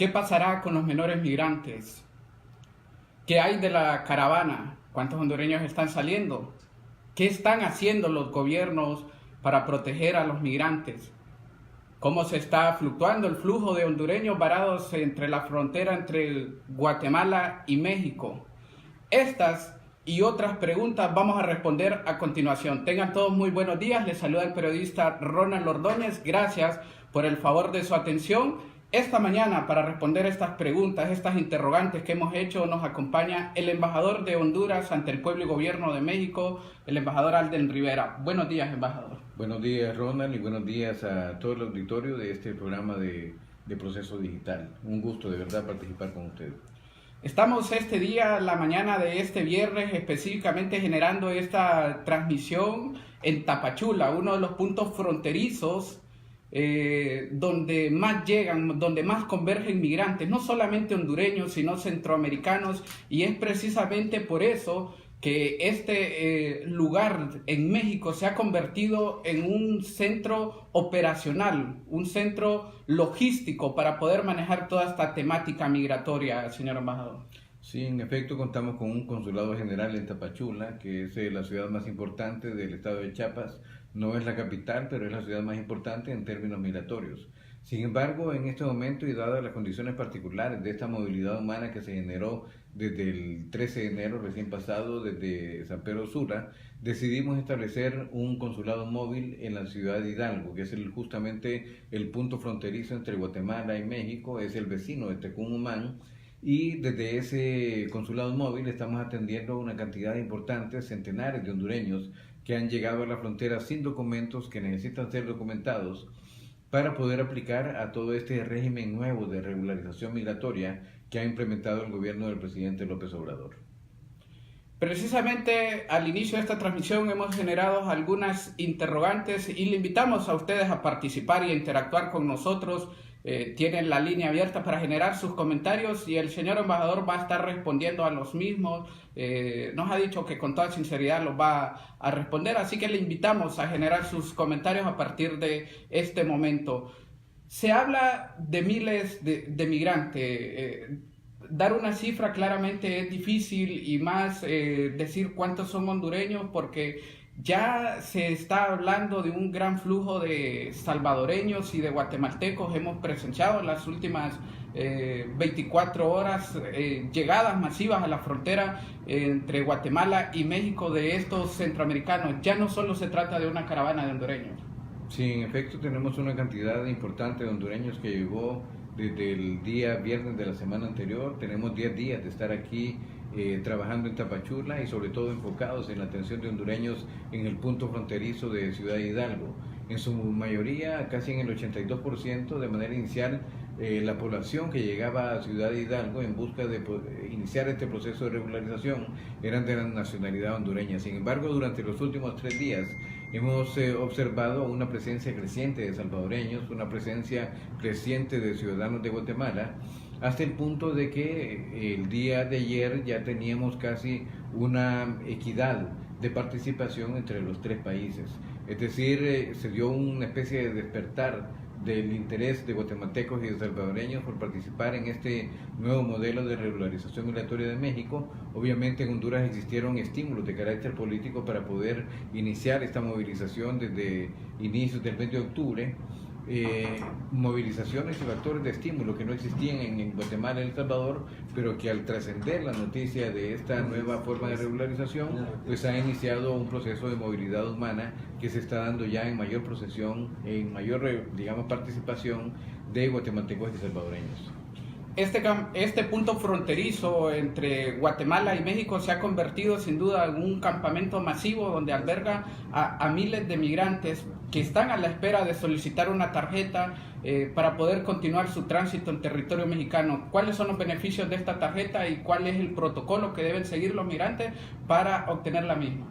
¿Qué pasará con los menores migrantes? ¿Qué hay de la caravana? ¿Cuántos hondureños están saliendo? ¿Qué están haciendo los gobiernos para proteger a los migrantes? ¿Cómo se está fluctuando el flujo de hondureños varados entre la frontera entre Guatemala y México? Estas y otras preguntas vamos a responder a continuación. Tengan todos muy buenos días. Les saluda el periodista Ronald Ordóñez. Gracias por el favor de su atención. Esta mañana, para responder estas preguntas, estas interrogantes que hemos hecho, nos acompaña el embajador de Honduras ante el pueblo y gobierno de México, el embajador Alden Rivera. Buenos días, embajador. Buenos días, Ronald, y buenos días a todo el auditorio de este programa de Proceso Digital. Un gusto de verdad participar con ustedes. Estamos este día, la mañana de este viernes, específicamente generando esta transmisión en Tapachula, uno de los puntos fronterizos donde más llegan, donde más convergen migrantes, no solamente hondureños, sino centroamericanos, y es precisamente por eso que este lugar en México se ha convertido en un centro operacional, un centro logístico para poder manejar toda esta temática migratoria, señor embajador. Sí, en efecto contamos con un consulado general en Tapachula, que es la ciudad más importante del estado de Chiapas. No es la capital, pero es la ciudad más importante en términos migratorios. Sin embargo, en este momento y dadas las condiciones particulares de esta movilidad humana que se generó desde el 13 de enero recién pasado, desde San Pedro Sula, decidimos establecer un consulado móvil en la ciudad de Hidalgo, que es justamente el punto fronterizo entre Guatemala y México, es el vecino de Tecún-Umán. Y desde ese consulado móvil estamos atendiendo una cantidad importante, centenares de hondureños que han llegado a la frontera sin documentos, que necesitan ser documentados para poder aplicar a todo este régimen nuevo de regularización migratoria que ha implementado el gobierno del presidente López Obrador. Precisamente al inicio de esta transmisión hemos generado algunas interrogantes y le invitamos a ustedes a participar y a interactuar con nosotros. Tienen la línea abierta para generar sus comentarios y el señor embajador va a estar respondiendo a los mismos. Nos ha dicho que con toda sinceridad los va a responder, así que le invitamos a generar sus comentarios a partir de este momento. Se habla de miles de migrantes. Dar una cifra claramente es difícil y más decir cuántos son hondureños porque ya se está hablando de un gran flujo de salvadoreños y de guatemaltecos. Hemos presenciado en las últimas 24 horas llegadas masivas a la frontera entre Guatemala y México de estos centroamericanos. Ya no solo se trata de una caravana de hondureños. Sí, en efecto tenemos una cantidad importante de hondureños que llegó desde el día viernes de la semana anterior. Tenemos 10 días de estar aquí trabajando en Tapachula y sobre todo enfocados en la atención de hondureños en el punto fronterizo de Ciudad Hidalgo. En su mayoría, casi en el 82% de manera inicial, la población que llegaba a Ciudad Hidalgo en busca de iniciar este proceso de regularización eran de la nacionalidad hondureña. Sin embargo, durante los últimos 3 días hemos observado una presencia creciente de salvadoreños, una presencia creciente de ciudadanos de Guatemala, hasta el punto de que el día de ayer ya teníamos casi una equidad de participación entre los 3 países. Es decir, se dio una especie de despertar del interés de guatemaltecos y de salvadoreños por participar en este nuevo modelo de regularización migratoria de México. Obviamente en Honduras existieron estímulos de carácter político para poder iniciar esta movilización desde inicios del mes de octubre. Movilizaciones y factores de estímulo que no existían en Guatemala y El Salvador, pero que al trascender la noticia de esta nueva forma de regularización, pues ha iniciado un proceso de movilidad humana que se está dando ya en mayor procesión, en mayor, digamos, participación de guatemaltecos y salvadoreños. Este punto fronterizo entre Guatemala y México se ha convertido sin duda en un campamento masivo donde alberga a miles de migrantes que están a la espera de solicitar una tarjeta para poder continuar su tránsito en territorio mexicano. ¿Cuáles son los beneficios de esta tarjeta y cuál es el protocolo que deben seguir los migrantes para obtener la misma?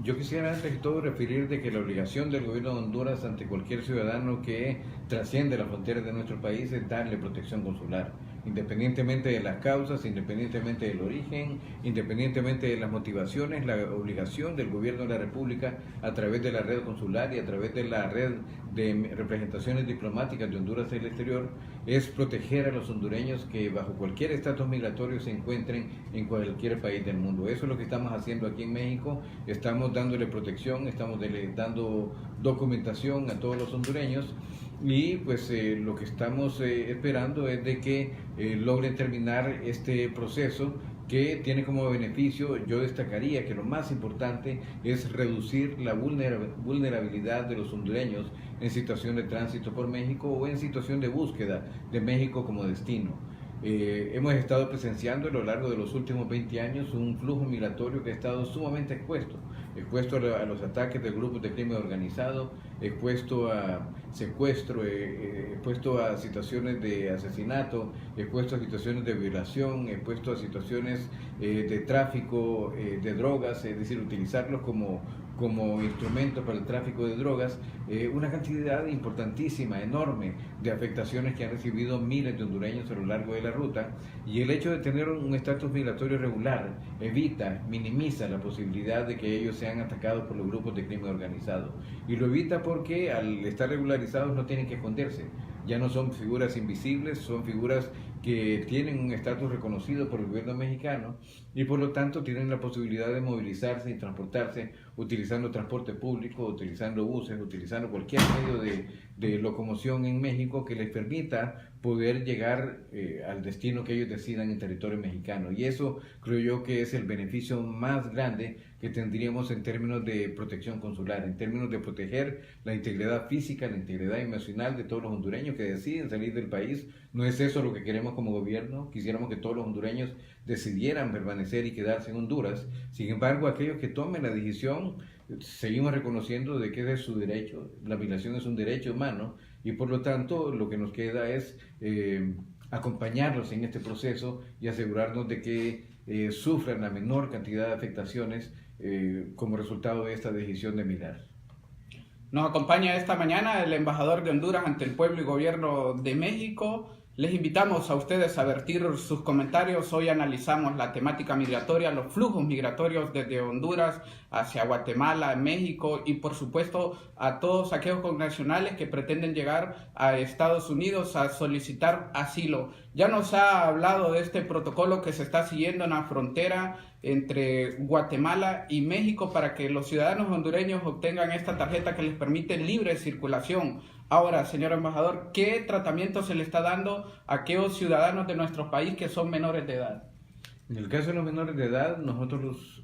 Yo quisiera antes de todo referir de que la obligación del gobierno de Honduras ante cualquier ciudadano que trasciende las fronteras de nuestro país es darle protección consular. independientemente de las causas, independientemente del origen, independientemente de las motivaciones. La obligación del gobierno de la República, a través de la red consular y a través de la red de representaciones diplomáticas de Honduras en el exterior, es proteger a los hondureños que bajo cualquier estatus migratorio se encuentren en cualquier país del mundo. Eso es lo que estamos haciendo aquí en México. Estamos dándole protección, estamos dando documentación a todos los hondureños, y pues lo que estamos esperando es de que logren terminar este proceso, que tiene como beneficio, yo destacaría que lo más importante es reducir la vulnerabilidad de los hondureños en situación de tránsito por México o en situación de búsqueda de México como destino. Hemos estado presenciando a lo largo de los últimos 20 años un flujo migratorio que ha estado sumamente expuesto a los ataques de grupos de crimen organizado, expuesto a secuestro, expuesto a situaciones de asesinato, expuesto a situaciones de violación, expuesto a situaciones de tráfico de drogas, es decir, utilizarlos como instrumento para el tráfico de drogas, una cantidad importantísima, enorme, de afectaciones que han recibido miles de hondureños a lo largo de la ruta, y el hecho de tener un estatus migratorio regular minimiza la posibilidad de que ellos sean atacados por los grupos de crimen organizado, y lo evita porque al estar regularizados no tienen que esconderse. Ya no son figuras invisibles, son figuras que tienen un estatus reconocido por el gobierno mexicano, y por lo tanto tienen la posibilidad de movilizarse y transportarse utilizando transporte público, utilizando buses, utilizando cualquier medio de locomoción en México que les permita poder llegar al destino que ellos decidan en territorio mexicano. Y eso creo yo que es el beneficio más grande que tendríamos en términos de protección consular, en términos de proteger la integridad física, la integridad emocional de todos los hondureños que deciden salir del país. No es eso lo que queremos como gobierno. Quisiéramos que todos los hondureños decidieran permanecer y quedarse en Honduras. Sin embargo, aquellos que tomen la decisión, seguimos reconociendo de que ese es su derecho. La migración es un derecho humano, y por lo tanto lo que nos queda es acompañarlos en este proceso y asegurarnos de que sufran la menor cantidad de afectaciones como resultado de esta decisión de migrar. Nos acompaña esta mañana el embajador de Honduras ante el pueblo y gobierno de México. Les invitamos a ustedes a vertir sus comentarios. Hoy analizamos la temática migratoria, los flujos migratorios desde Honduras hacia Guatemala, México, y por supuesto a todos aquellos connacionales que pretenden llegar a Estados Unidos a solicitar asilo. Ya nos ha hablado de este protocolo que se está siguiendo en la frontera entre Guatemala y México para que los ciudadanos hondureños obtengan esta tarjeta que les permite libre circulación. Ahora, señor embajador, ¿qué tratamiento se le está dando a aquellos ciudadanos de nuestro país que son menores de edad? En el caso de los menores de edad, nosotros,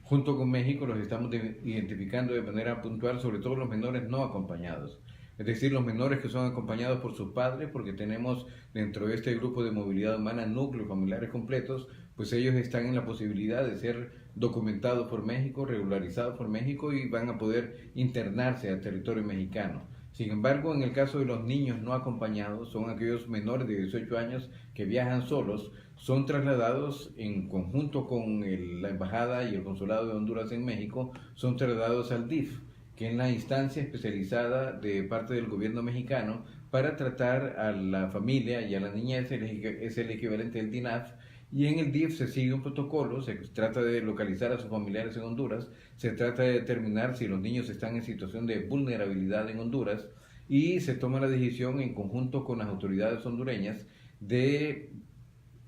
junto con México, los estamos identificando de manera puntual, sobre todo los menores no acompañados. Es decir, los menores que son acompañados por sus padres, porque tenemos dentro de este grupo de movilidad humana núcleos familiares completos, pues ellos están en la posibilidad de ser documentados por México, regularizados por México, y van a poder internarse al territorio mexicano. Sin embargo, en el caso de los niños no acompañados, son aquellos menores de 18 años que viajan solos, son trasladados en conjunto con la Embajada y el Consulado de Honduras en México, son trasladados al DIF, que es la instancia especializada de parte del gobierno mexicano para tratar a la familia y a la niñez. Es el equivalente del DINAF, y en el DIF se sigue un protocolo, se trata de localizar a sus familiares en Honduras, se trata de determinar si los niños están en situación de vulnerabilidad en Honduras, y se toma la decisión en conjunto con las autoridades hondureñas de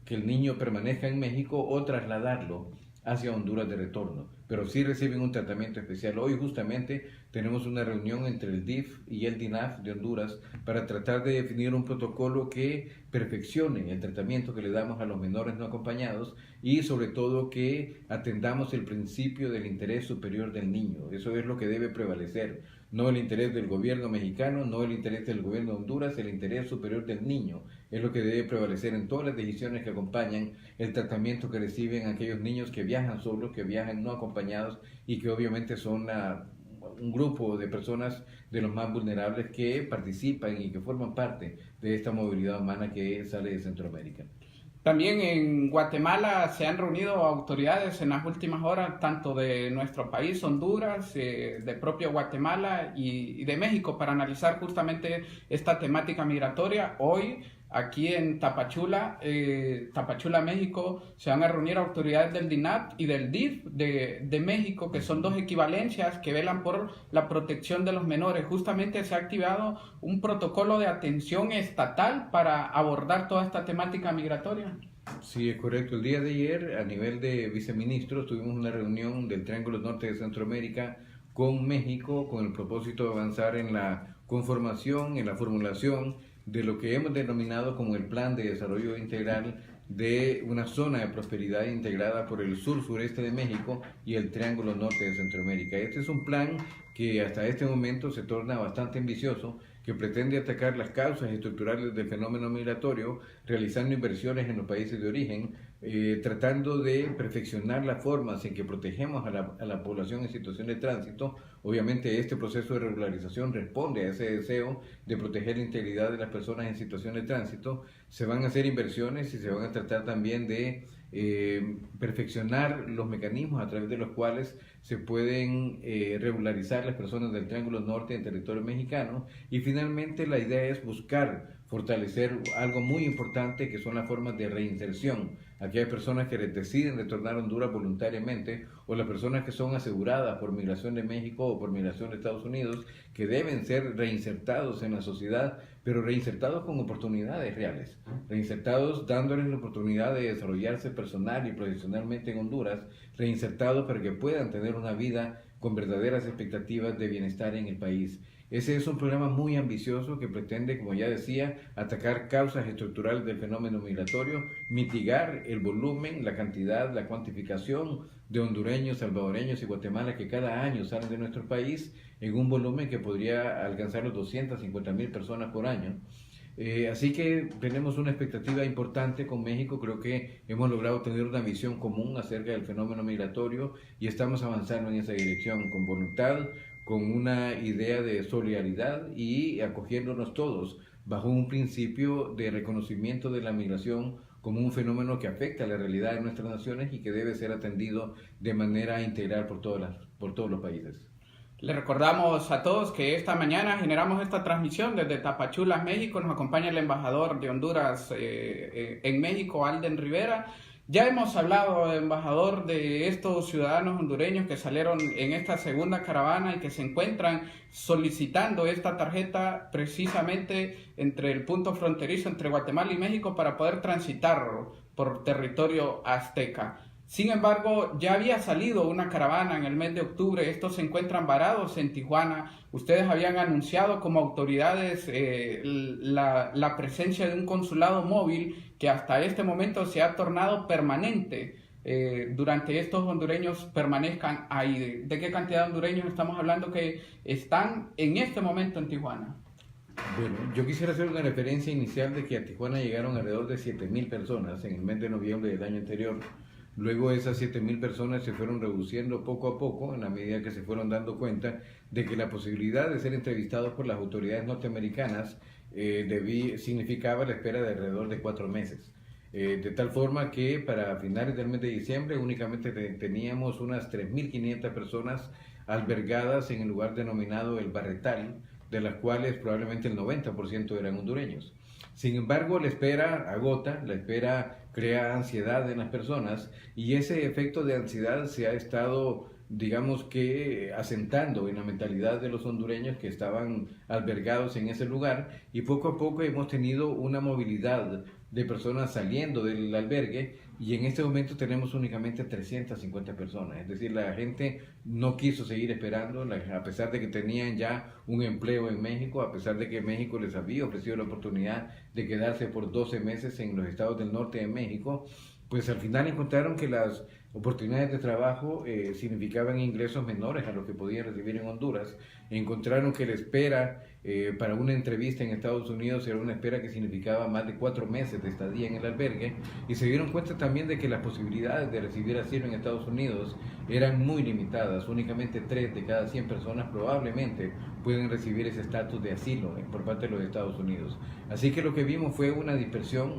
que el niño permanezca en México o trasladarlo hacia Honduras de retorno, pero sí reciben un tratamiento especial. Hoy justamente tenemos una reunión entre el DIF y el DINAF de Honduras para tratar de definir un protocolo que perfeccione el tratamiento que le damos a los menores no acompañados, y sobre todo que atendamos el principio del interés superior del niño. Eso es lo que debe prevalecer, no el interés del gobierno mexicano, no el interés del gobierno de Honduras, el interés superior del niño es lo que debe prevalecer en todas las decisiones que acompañan el tratamiento que reciben aquellos niños que viajan solos, que viajan no acompañados, y que obviamente son un grupo de personas de los más vulnerables que participan y que forman parte de esta movilidad humana que sale de Centroamérica. También en Guatemala se han reunido autoridades en las últimas horas, tanto de nuestro país, Honduras, de propio Guatemala y de México, para analizar justamente esta temática migratoria. Hoy aquí en Tapachula, México. Se van a reunir autoridades del DINAT y del DIF de México, que son dos equivalencias que velan por la protección de los menores. Justamente se ha activado un protocolo de atención estatal para abordar toda esta temática migratoria. Sí, es correcto. El día de ayer, a nivel de viceministros, tuvimos una reunión del Triángulo Norte de Centroamérica con México, con el propósito de avanzar en la conformación, en la formulación de lo que hemos denominado como el Plan de Desarrollo Integral de una zona de prosperidad integrada por el sur-sureste de México y el Triángulo Norte de Centroamérica. Este es un plan que hasta este momento se torna bastante ambicioso, que pretende atacar las causas estructurales del fenómeno migratorio, realizando inversiones en los países de origen, tratando de perfeccionar las formas en que protegemos a la población en situación de tránsito. Obviamente este proceso de regularización responde a ese deseo de proteger la integridad de las personas en situación de tránsito. Se van a hacer inversiones y se van a tratar también de perfeccionar los mecanismos a través de los cuales se pueden regularizar las personas del Triángulo Norte en territorio mexicano. Y finalmente la idea es buscar fortalecer algo muy importante, que son las formas de reinserción. Aquellas personas que deciden retornar a Honduras voluntariamente, o las personas que son aseguradas por Migración de México o por Migración de Estados Unidos, que deben ser reinsertados en la sociedad, pero reinsertados con oportunidades reales, reinsertados dándoles la oportunidad de desarrollarse personal y profesionalmente en Honduras, reinsertados para que puedan tener una vida con verdaderas expectativas de bienestar en el país. Ese es un programa muy ambicioso que pretende, como ya decía, atacar causas estructurales del fenómeno migratorio, mitigar el volumen, la cantidad, la cuantificación de hondureños, salvadoreños y Guatemala que cada año salen de nuestro país en un volumen que podría alcanzar los 250,000 personas por año. Así que tenemos una expectativa importante con México. Creo que hemos logrado tener una visión común acerca del fenómeno migratorio y estamos avanzando en esa dirección con voluntad, con una idea de solidaridad y acogiéndonos todos bajo un principio de reconocimiento de la migración como un fenómeno que afecta a la realidad de nuestras naciones y que debe ser atendido de manera integral por todos los países. Le recordamos a todos que esta mañana generamos esta transmisión desde Tapachula, México. Nos acompaña el embajador de Honduras en México, Alden Rivera. Ya hemos hablado, embajador, de estos ciudadanos hondureños que salieron en esta segunda caravana y que se encuentran solicitando esta tarjeta precisamente entre el punto fronterizo entre Guatemala y México para poder transitar por territorio azteca. Sin embargo, ya había salido una caravana en el mes de octubre. Estos se encuentran varados en Tijuana. Ustedes habían anunciado como autoridades la presencia de un consulado móvil que hasta este momento se ha tornado permanente. Durante estos hondureños permanezcan ahí. ¿De qué cantidad de hondureños estamos hablando que están en este momento en Tijuana? Bueno, yo quisiera hacer una referencia inicial de que a Tijuana llegaron alrededor de 7,000 personas en el mes de noviembre del año anterior. Luego esas 7,000 personas se fueron reduciendo poco a poco en la medida que se fueron dando cuenta de que la posibilidad de ser entrevistados por las autoridades norteamericanas significaba la espera de alrededor de 4 meses. De tal forma que para finales del mes de diciembre únicamente teníamos unas 3,500 personas albergadas en el lugar denominado El Barretal, de las cuales probablemente el 90% eran hondureños. Sin embargo, la espera agota, la espera crea ansiedad en las personas y ese efecto de ansiedad se ha estado, digamos que, asentando en la mentalidad de los hondureños que estaban albergados en ese lugar, y poco a poco hemos tenido una movilidad de personas saliendo del albergue y en este momento tenemos únicamente 350 personas. Es decir, la gente no quiso seguir esperando, a pesar de que tenían ya un empleo en México, a pesar de que México les había ofrecido la oportunidad de quedarse por 12 meses en los estados del norte de México. Pues al final encontraron que las oportunidades de trabajo significaban ingresos menores a los que podían recibir en Honduras. Encontraron que la espera para una entrevista en Estados Unidos era una espera que significaba más de 4 meses de estadía en el albergue, y se dieron cuenta también de que las posibilidades de recibir asilo en Estados Unidos eran muy limitadas. Únicamente 3 de cada 100 personas probablemente pueden recibir ese estatus de asilo por parte de los Estados Unidos. Así que lo que vimos fue una dispersión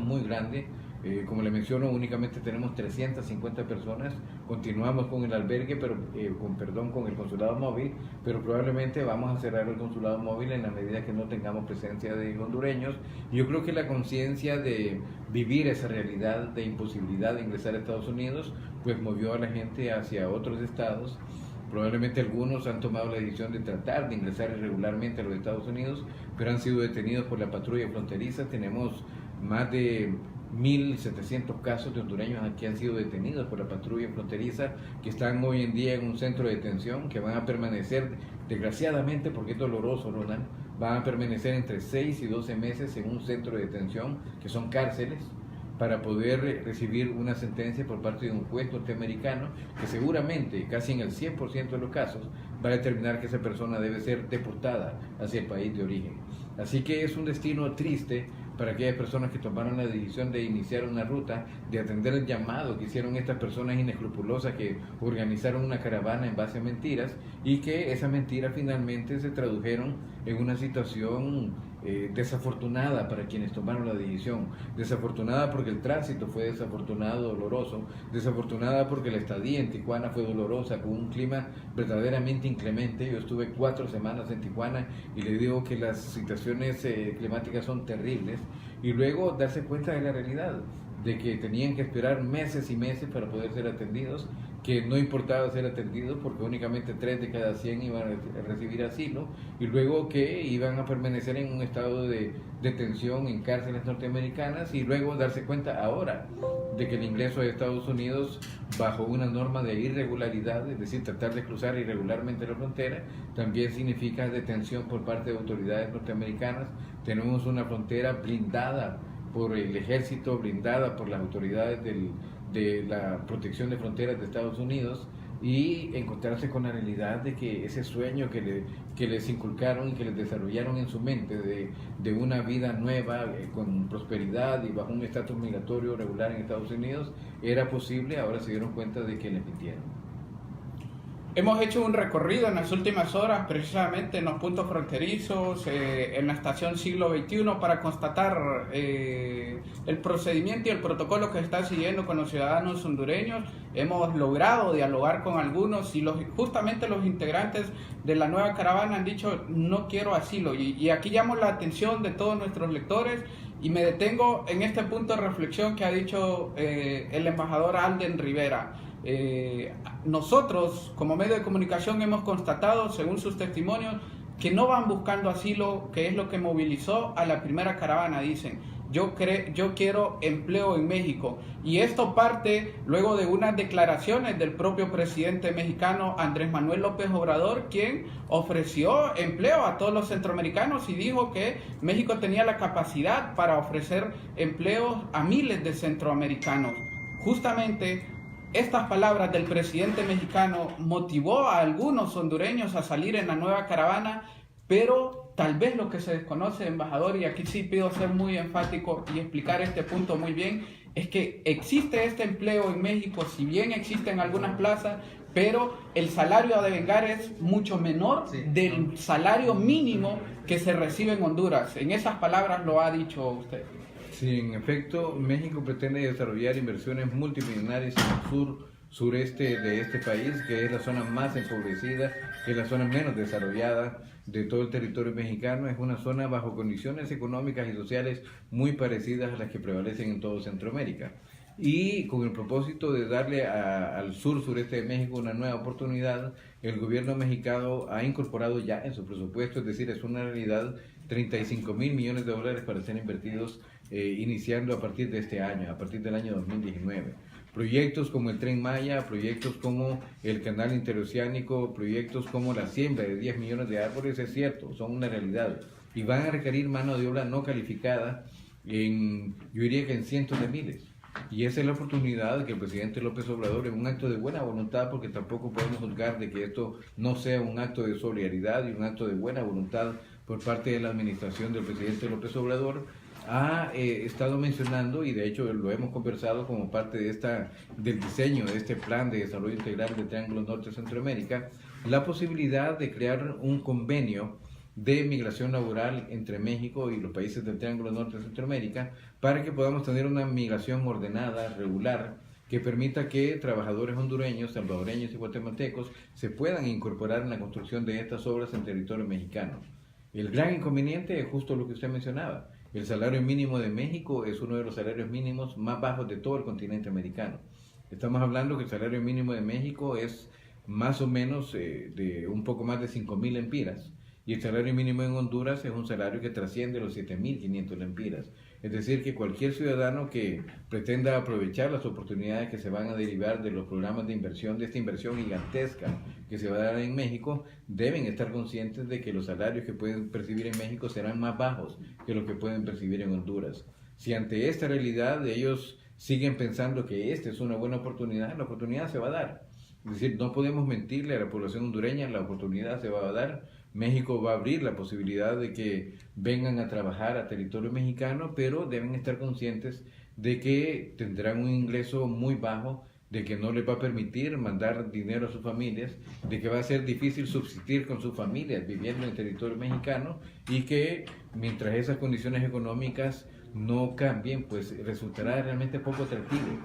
muy grande. Como le menciono, únicamente tenemos 350 personas. Continuamos con el albergue, pero con el consulado móvil, pero probablemente vamos a cerrar el consulado móvil en la medida que no tengamos presencia de hondureños. Yo creo que la conciencia de vivir esa realidad de imposibilidad de ingresar a Estados Unidos, pues movió a la gente hacia otros estados. Probablemente algunos han tomado la decisión de tratar de ingresar irregularmente a los Estados Unidos, pero han sido detenidos por la patrulla fronteriza. Tenemos más de 1.700 casos de hondureños que han sido detenidos por la patrulla fronteriza, que están hoy en día en un centro de detención, que van a permanecer, desgraciadamente, porque es doloroso, Ronald, van a permanecer entre 6 y 12 meses en un centro de detención, que son cárceles, para poder recibir una sentencia por parte de un juez norteamericano que seguramente, casi en el 100% de los casos, va a determinar que esa persona debe ser deportada hacia el país de origen. Así que es un destino triste para aquellas personas que tomaron la decisión de iniciar una ruta, de atender el llamado que hicieron estas personas inescrupulosas que organizaron una caravana en base a mentiras, y que esas mentiras finalmente se tradujeron en una situación desafortunada para quienes tomaron la decisión, desafortunada porque el tránsito fue desafortunado, doloroso, desafortunada porque la estadía en Tijuana fue dolorosa, con un clima verdaderamente inclemente. Yo estuve 4 semanas en Tijuana y le digo que las situaciones climáticas son terribles, y luego darse cuenta de la realidad, de que tenían que esperar meses y meses para poder ser atendidos, que no importaba ser atendidos porque únicamente 3 de cada 100 iban a recibir asilo, y luego que iban a permanecer en un estado de detención en cárceles norteamericanas, y luego darse cuenta ahora de que el ingreso a Estados Unidos bajo una norma de irregularidad, es decir, tratar de cruzar irregularmente la frontera, también significa detención por parte de autoridades norteamericanas. Tenemos una frontera blindada por el ejército, blindada por las autoridades de la protección de fronteras de Estados Unidos, y encontrarse con la realidad de que ese sueño que les inculcaron y que les desarrollaron en su mente de una vida nueva, con prosperidad y bajo un estatus migratorio regular en Estados Unidos, era posible. Ahora se dieron cuenta de que les mintieron. Hemos hecho un recorrido en las últimas horas, precisamente en los puntos fronterizos, en la estación Siglo XXI, para constatar el procedimiento y el protocolo que está siguiendo con los ciudadanos hondureños. Hemos logrado dialogar con algunos, y justamente los integrantes de la nueva caravana han dicho: no quiero asilo. Y aquí llamo la atención de todos nuestros lectores, y me detengo en este punto de reflexión que ha dicho el embajador Alden Rivera. Nosotros como medio de comunicación hemos constatado, según sus testimonios, que no van buscando asilo, que es lo que movilizó a la primera caravana. Dicen: yo quiero empleo en México. Y esto parte luego de unas declaraciones del propio presidente mexicano Andrés Manuel López Obrador, quien ofreció empleo a todos los centroamericanos y dijo que México tenía la capacidad para ofrecer empleos a miles de centroamericanos. Justamente estas palabras del presidente mexicano motivó a algunos hondureños a salir en la nueva caravana, pero tal vez lo que se desconoce, embajador, y aquí sí pido ser muy enfático y explicar este punto muy bien, es que existe este empleo en México, si bien existen algunas plazas, pero el salario a devengar es mucho menor del salario mínimo que se recibe en Honduras. En esas palabras lo ha dicho usted. Sí, en efecto, México pretende desarrollar inversiones multimillonarias en el sureste de este país, que es la zona más empobrecida, que es la zona menos desarrollada de todo el territorio mexicano. Es una zona bajo condiciones económicas y sociales muy parecidas a las que prevalecen en todo Centroamérica. Y con el propósito de darle al sureste de México una nueva oportunidad, el gobierno mexicano ha incorporado ya en su presupuesto, es decir, es una realidad, 35,000 millones de dólares para ser invertidos iniciando a partir de este año, a partir del año 2019. Proyectos como el Tren Maya, proyectos como el Canal Interoceánico, proyectos como la siembra de 10 millones de árboles, es cierto, son una realidad, y van a requerir mano de obra no calificada yo diría que en cientos de miles. Y esa es la oportunidad que el presidente López Obrador, en un acto de buena voluntad, porque tampoco podemos juzgar de que esto no sea un acto de solidaridad y un acto de buena voluntad por parte de la administración del presidente López Obrador, ha estado mencionando, y de hecho lo hemos conversado como parte del diseño de este plan de desarrollo integral del Triángulo Norte Centroamérica, la posibilidad de crear un convenio de migración laboral entre México y los países del Triángulo Norte de Centroamérica para que podamos tener una migración ordenada, regular, que permita que trabajadores hondureños, salvadoreños y guatemaltecos se puedan incorporar en la construcción de estas obras en territorio mexicano. El gran inconveniente es justo lo que usted mencionaba. El salario mínimo de México es uno de los salarios mínimos más bajos de todo el continente americano. Estamos hablando que el salario mínimo de México es más o menos de un poco más de 5.000 lempiras, y el salario mínimo en Honduras es un salario que trasciende los 7.500 lempiras. Es decir, que cualquier ciudadano que pretenda aprovechar las oportunidades que se van a derivar de los programas de inversión, de esta inversión gigantesca que se va a dar en México, deben estar conscientes de que los salarios que pueden percibir en México serán más bajos que los que pueden percibir en Honduras. Si ante esta realidad ellos siguen pensando que esta es una buena oportunidad, la oportunidad se va a dar. Es decir, no podemos mentirle a la población hondureña, la oportunidad se va a dar. México va a abrir la posibilidad de que vengan a trabajar a territorio mexicano, pero deben estar conscientes de que tendrán un ingreso muy bajo, de que no les va a permitir mandar dinero a sus familias, de que va a ser difícil subsistir con sus familias viviendo en territorio mexicano, y que mientras esas condiciones económicas no cambien, pues resultará realmente poco atractivo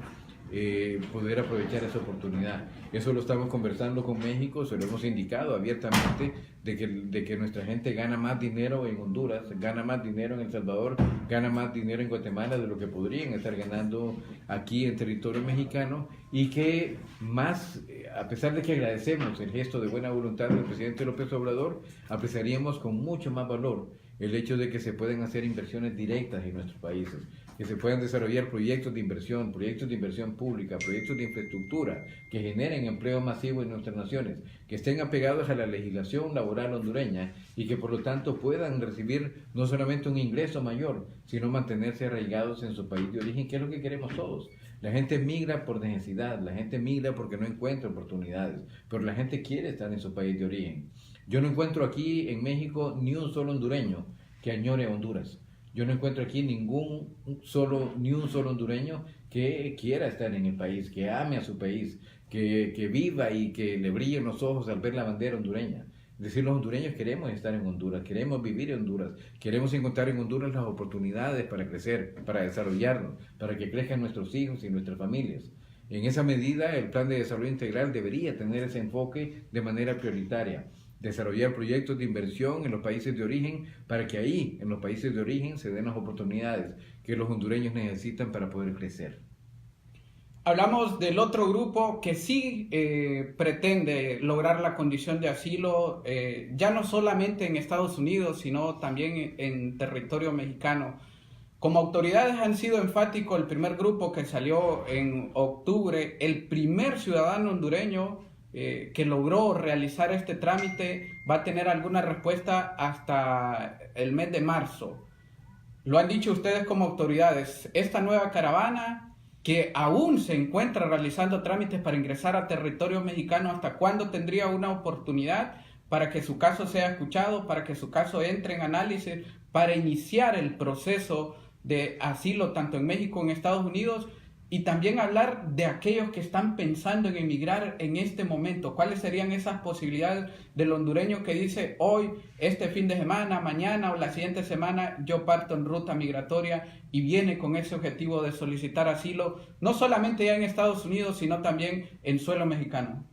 poder aprovechar esa oportunidad. Eso lo estamos conversando con México, se lo hemos indicado abiertamente de que nuestra gente gana más dinero en Honduras, gana más dinero en El Salvador, gana más dinero en Guatemala de lo que podrían estar ganando aquí en territorio mexicano, y que más, a pesar de que agradecemos el gesto de buena voluntad del presidente López Obrador, apreciaríamos con mucho más valor el hecho de que se pueden hacer inversiones directas en nuestros países, que se puedan desarrollar proyectos de inversión pública, proyectos de infraestructura que generen empleo masivo en nuestras naciones, que estén apegados a la legislación laboral hondureña y que por lo tanto puedan recibir no solamente un ingreso mayor, sino mantenerse arraigados en su país de origen, que es lo que queremos todos. La gente migra por necesidad, la gente migra porque no encuentra oportunidades, pero la gente quiere estar en su país de origen. Yo no encuentro aquí en México ni un solo hondureño que añore a Honduras. Yo no encuentro aquí ni un solo hondureño que quiera estar en el país, que ame a su país, que viva y que le brillen los ojos al ver la bandera hondureña. Es decir, los hondureños queremos estar en Honduras, queremos vivir en Honduras, queremos encontrar en Honduras las oportunidades para crecer, para desarrollarnos, para que crezcan nuestros hijos y nuestras familias. En esa medida, el Plan de Desarrollo Integral debería tener ese enfoque de manera prioritaria. Desarrollar proyectos de inversión en los países de origen para que ahí, en los países de origen, se den las oportunidades que los hondureños necesitan para poder crecer. Hablamos del otro grupo que sí pretende lograr la condición de asilo, ya no solamente en Estados Unidos, sino también en territorio mexicano. Como autoridades han sido enfáticos, el primer grupo que salió en octubre, el primer ciudadano hondureño que logró realizar este trámite va a tener alguna respuesta hasta el mes de marzo. Lo han dicho ustedes como autoridades. Esta nueva caravana que aún se encuentra realizando trámites para ingresar a territorio mexicano, ¿hasta cuándo tendría una oportunidad para que su caso sea escuchado, para que su caso entre en análisis, para iniciar el proceso de asilo tanto en México como en Estados Unidos? Y también hablar de aquellos que están pensando en emigrar en este momento. ¿Cuáles serían esas posibilidades del hondureño que dice hoy, este fin de semana, mañana o la siguiente semana, yo parto en ruta migratoria y viene con ese objetivo de solicitar asilo, no solamente ya en Estados Unidos, sino también en suelo mexicano?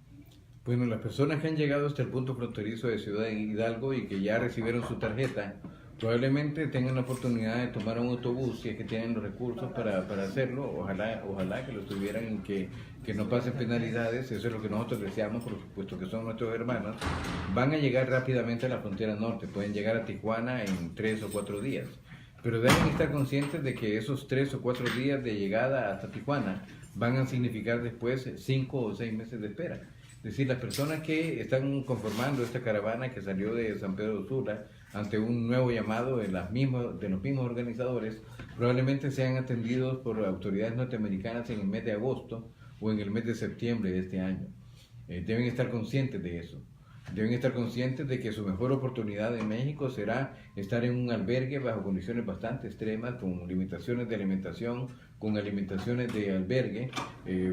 Bueno, las personas que han llegado hasta el punto fronterizo de Ciudad Hidalgo y que ya recibieron su tarjeta, probablemente tengan la oportunidad de tomar un autobús si es que tienen los recursos para hacerlo. Ojalá que lo tuvieran y que no pasen penalidades. Eso es lo que nosotros deseamos, por supuesto que son nuestros hermanos. Van a llegar rápidamente a la frontera norte, pueden llegar a Tijuana en 3 o 4 días, pero deben estar conscientes de que esos 3 o 4 días de llegada hasta Tijuana van a significar después 5 o 6 meses de espera. Es decir, las personas que están conformando esta caravana que salió de San Pedro Sula ante un nuevo llamado de los mismos organizadores, probablemente sean atendidos por autoridades norteamericanas en el mes de agosto o en el mes de septiembre de este año. Deben estar conscientes de eso. Deben estar conscientes de que su mejor oportunidad en México será estar en un albergue bajo condiciones bastante extremas, con limitaciones de alimentación, con alimentaciones de albergue.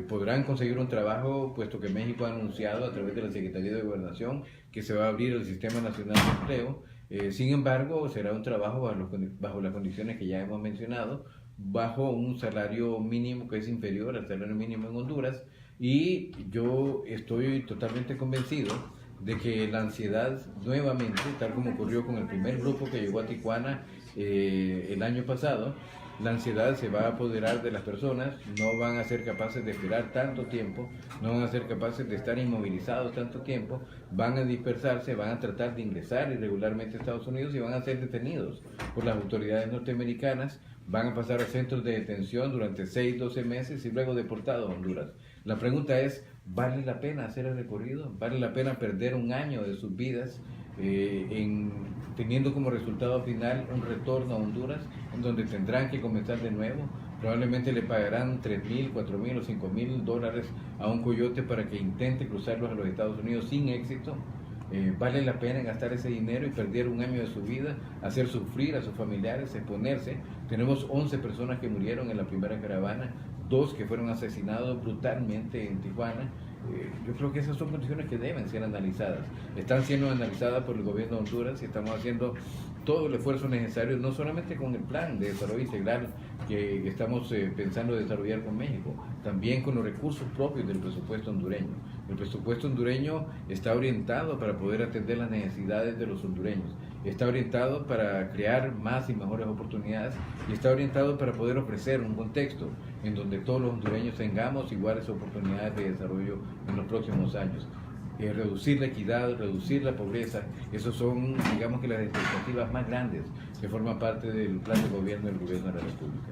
Podrán conseguir un trabajo, puesto que México ha anunciado a través de la Secretaría de Gobernación que se va a abrir el Sistema Nacional de Empleo. Sin embargo, será un trabajo bajo las condiciones que ya hemos mencionado, bajo un salario mínimo que es inferior al salario mínimo en Honduras, y yo estoy totalmente convencido de que la ansiedad nuevamente, tal como ocurrió con el primer grupo que llegó a Tijuana el año pasado, la ansiedad se va a apoderar de las personas, no van a ser capaces de esperar tanto tiempo, no van a ser capaces de estar inmovilizados tanto tiempo, van a dispersarse, van a tratar de ingresar irregularmente a Estados Unidos y van a ser detenidos por las autoridades norteamericanas, van a pasar a centros de detención durante 6, 12 meses y luego deportados a Honduras. La pregunta es, ¿vale la pena hacer el recorrido? ¿Vale la pena perder un año de sus vidas teniendo como resultado final un retorno a Honduras, en donde tendrán que comenzar de nuevo? Probablemente le pagarán $3,000, $4,000 o $5,000 a un coyote para que intente cruzarlos a los Estados Unidos sin éxito. ¿Vale la pena gastar ese dinero y perder un año de su vida, hacer sufrir a sus familiares, exponerse? Tenemos 11 personas que murieron en la primera caravana, 2 que fueron asesinados brutalmente en Tijuana. Yo creo que esas son condiciones que deben ser analizadas. Están siendo analizadas por el gobierno de Honduras y estamos haciendo todo el esfuerzo necesario, no solamente con el plan de desarrollo integral que estamos pensando desarrollar con México, también con los recursos propios del presupuesto hondureño. El presupuesto hondureño está orientado para poder atender las necesidades de los hondureños, está orientado para crear más y mejores oportunidades y está orientado para poder ofrecer un contexto en donde todos los hondureños tengamos iguales oportunidades de desarrollo en los próximos años. Reducir la equidad, reducir la pobreza, esos son, digamos que las expectativas más grandes que forman parte del plan de gobierno del gobierno de la República.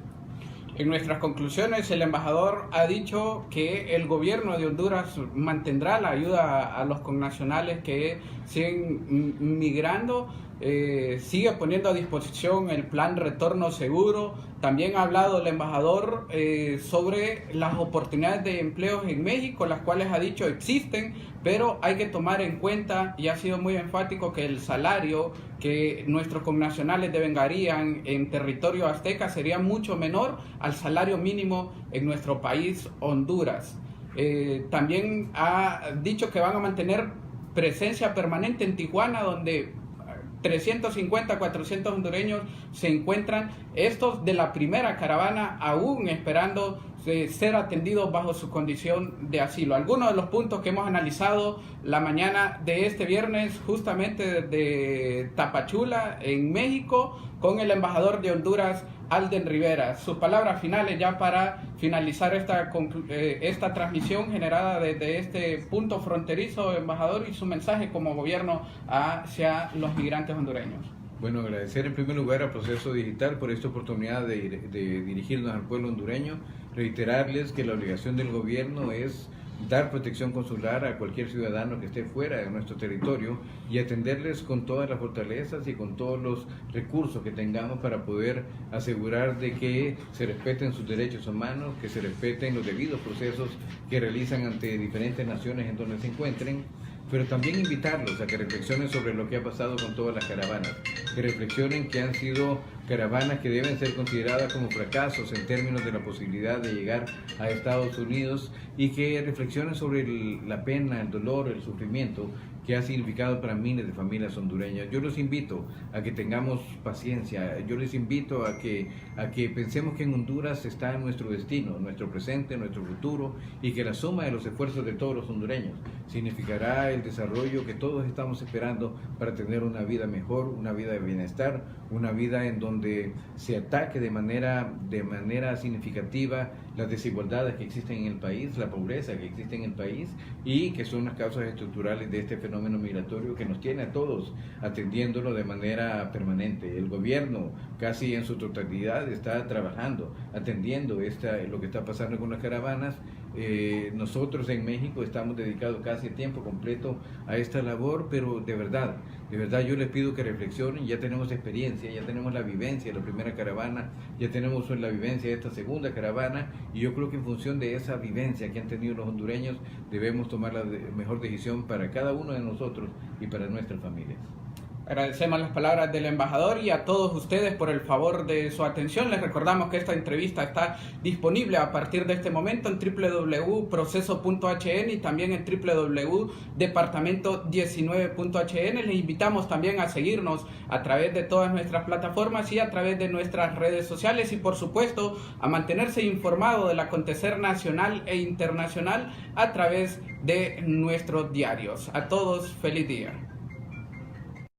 En nuestras conclusiones, el embajador ha dicho que el gobierno de Honduras mantendrá la ayuda a los connacionales que siguen migrando, sigue poniendo a disposición el plan Retorno Seguro. También ha hablado el embajador sobre las oportunidades de empleos en México, las cuales ha dicho existen, pero hay que tomar en cuenta, y ha sido muy enfático, que el salario que nuestros connacionales devengarían en territorio azteca sería mucho menor al salario mínimo en nuestro país, Honduras. También ha dicho que van a mantener presencia permanente en Tijuana, donde 350, 400 hondureños se encuentran, estos de la primera caravana, aún esperando ser atendidos bajo su condición de asilo. Algunos de los puntos que hemos analizado la mañana de este viernes, justamente de Tapachula, en México, con el embajador de Honduras, Alden Rivera. Sus palabras finales ya para finalizar esta transmisión generada desde este punto fronterizo, embajador, y su mensaje como gobierno hacia los migrantes hondureños. Bueno, agradecer en primer lugar a Proceso Digital por esta oportunidad de dirigirnos al pueblo hondureño, reiterarles que la obligación del gobierno es dar protección consular a cualquier ciudadano que esté fuera de nuestro territorio y atenderles con todas las fortalezas y con todos los recursos que tengamos para poder asegurar de que se respeten sus derechos humanos, que se respeten los debidos procesos que realizan ante diferentes naciones en donde se encuentren, pero también invitarlos a que reflexionen sobre lo que ha pasado con todas las caravanas, que reflexionen que han sido caravanas que deben ser consideradas como fracasos en términos de la posibilidad de llegar a Estados Unidos, y que reflexionen sobre la pena, el dolor, el sufrimiento que ha significado para miles de familias hondureñas. Yo los invito a que tengamos paciencia, yo les invito a que pensemos que en Honduras está nuestro destino, nuestro presente, nuestro futuro, y que la suma de los esfuerzos de todos los hondureños significará el desarrollo que todos estamos esperando para tener una vida mejor, una vida de bienestar, una vida en donde se ataque de manera significativa las desigualdades que existen en el país, la pobreza que existe en el país, y que son las causas estructurales de este fenómeno migratorio que nos tiene a todos atendiéndolo de manera permanente. El gobierno casi en su totalidad está trabajando, atendiendo lo que está pasando con las caravanas. Nosotros en México estamos dedicados casi a tiempo completo a esta labor, pero de verdad yo les pido que reflexionen. Ya tenemos experiencia, ya tenemos la vivencia de la primera caravana, ya tenemos la vivencia de esta segunda caravana, y yo creo que en función de esa vivencia que han tenido los hondureños debemos tomar la mejor decisión para cada uno de nosotros y para nuestras familias. Agradecemos las palabras del embajador y a todos ustedes por el favor de su atención. Les recordamos que esta entrevista está disponible a partir de este momento en www.proceso.hn y también en www.departamento19.hn. Les invitamos también a seguirnos a través de todas nuestras plataformas y a través de nuestras redes sociales y por supuesto a mantenerse informado del acontecer nacional e internacional a través de nuestros diarios. A todos, feliz día.